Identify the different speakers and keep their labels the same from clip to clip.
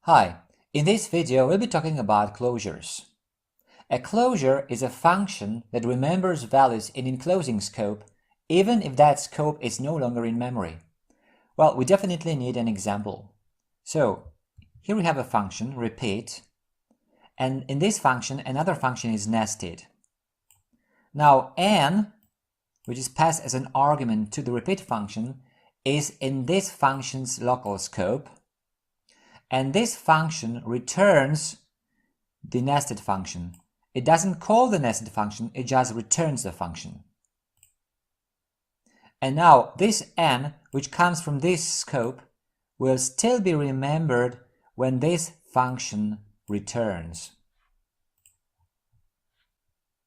Speaker 1: Hi, in this video we'll be talking about closures. A closure is a function that remembers values in enclosing scope even if that scope is no longer in memory. Well, we definitely need an example. So here we have a function, repeat, and in this function another function is nested. Now n, which is passed as an argument to the repeat function, is in this function's local scope, and this function returns the nested function. It doesn't call the nested function, it just returns the function. And now this n, which comes from this scope, will still be remembered when this function returns.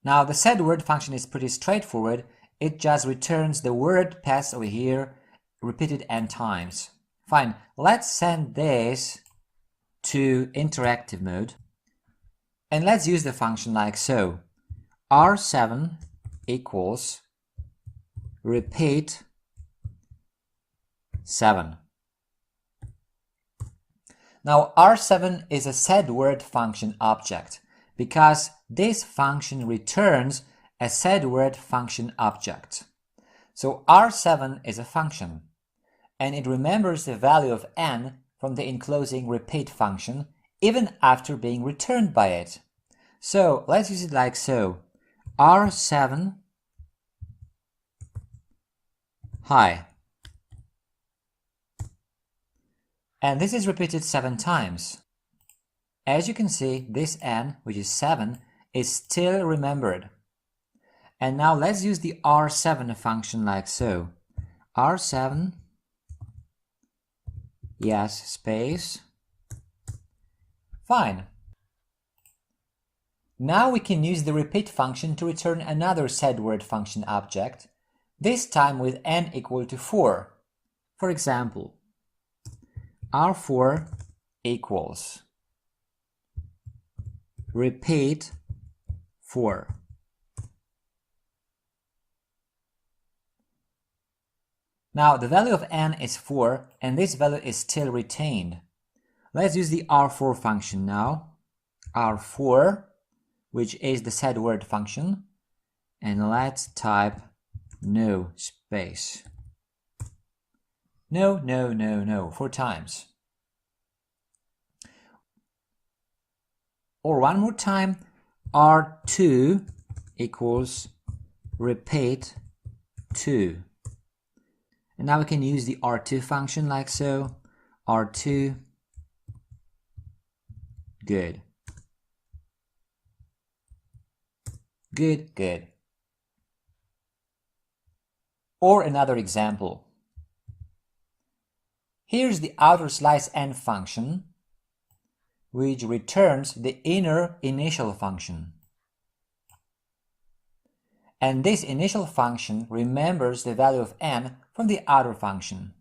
Speaker 1: Now the setWord function is pretty straightforward. It just returns the word passed over here repeated n times. Fine, let's send this to interactive mode, and let's use the function like so. R7 equals repeat 7. Now R7 is a setWord function object because this function returns a setWord function object. So R7 is a function, and it remembers the value of n from the enclosing repeat function even after being returned by it. So let's use it like so. R7 hi. And this is repeated 7 times. As you can see, this n, which is 7, is still remembered. And now let's use the R7 function like so. R7 yes space. Fine. Now we can use the repeat function to return another setWord function object, this time with n equal to 4. For example, R4 equals repeat 4. Now the value of n is 4 and this value is still retained. Let's use the R4 function now. R4, which is the setWord function, and let's type no space. No, 4 times. Or one more time, R2 equals repeat 2. And now we can use the R2 function like so. R2, good. Good. Or another example. Here's the outer slice n function, which returns the inner initial function. And this initial function remembers the value of n from the outer function.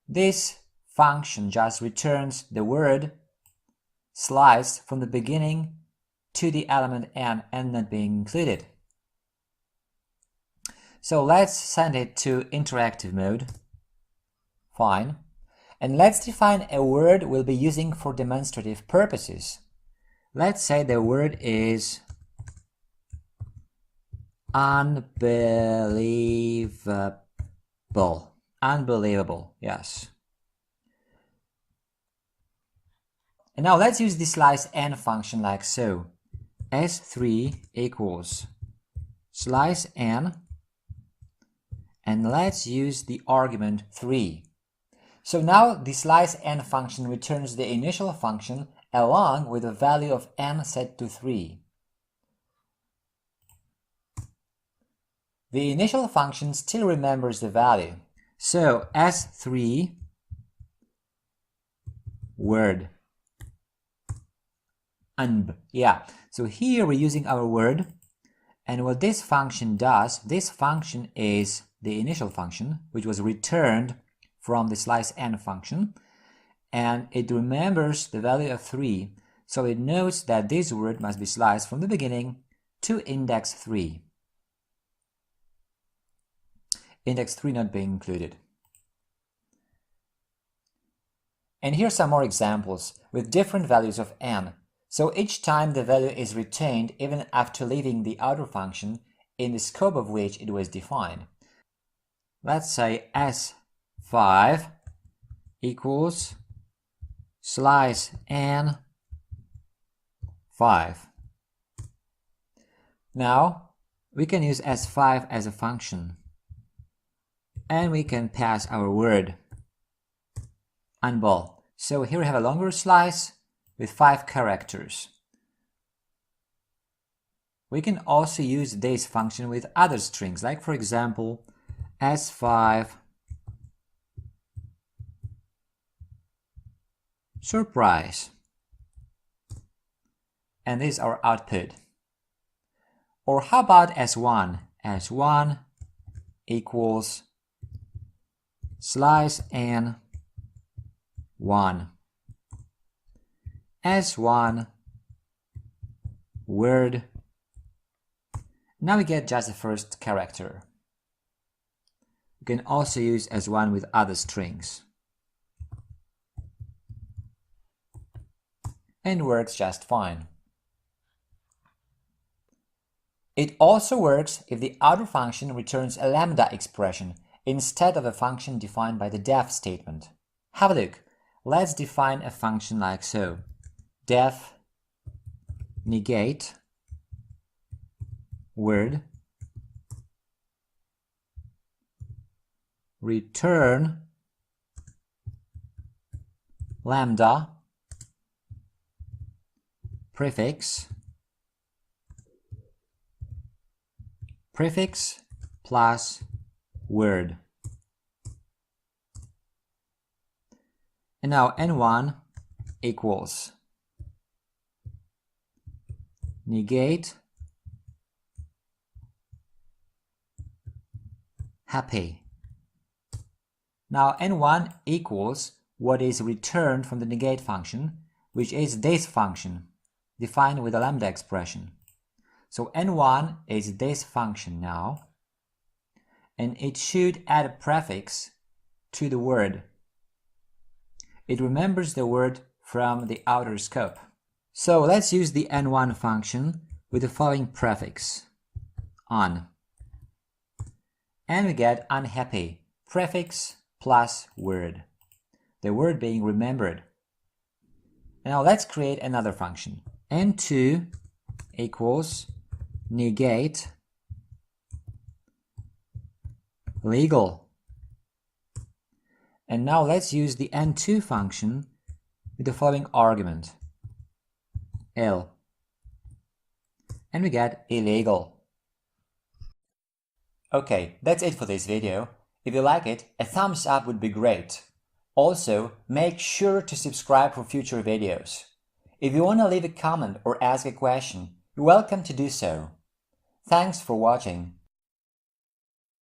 Speaker 1: This function just returns the word slice from the beginning to the element n and not being included. So let's send it to interactive mode. Fine. And let's define a word we'll be using for demonstrative purposes. Let's say the word is unbelievable. Unbelievable, yes. And now let's use the slice n function like so. S3 equals slice n, and let's use the argument 3. So now the slice n function returns the initial function along with a value of n set to 3. The initial function still remembers the value. So S3 word yeah, so here we're using our word, and what this function does, this function is the initial function which was returned from the slice n function, and it remembers the value of 3, so it knows that this word must be sliced from the beginning to index 3. Index 3 not being included. And here are some more examples with different values of n. So each time the value is retained even after leaving the outer function in the scope of which it was defined. Let's say s5 equals slice n 5. Now we can use s5 as a function and we can pass our word unball. So here we have a longer slice with 5 characters. We can also use this function with other strings, like for example s5 surprise, and this is our output. Or how about s1? s1 equals slice n 1. s1 word. Now we get just the first character. You can also use s1 with other strings. And works just fine. It also works if the outer function returns a lambda expression instead of a function defined by the def statement. Have a look. Let's define a function like so. Def negate word return lambda prefix plus word. And now n1 equals negate happy. Now n1 equals what is returned from the negate function, which is this function defined with a lambda expression. So n1 is this function now, and it should add a prefix to the word. It remembers the word from the outer scope. So let's use the n1 function with the following prefix, on. And we get unhappy, prefix plus word, the word being remembered. Now let's create another function. n2 equals negate legal. And now let's use the n2 function with the following argument, L. And we get illegal. Okay, that's it for this video. If you like it, a thumbs up would be great. Also, make sure to subscribe for future videos. If you want to leave a comment or ask a question, you're welcome to do so. Thanks for watching.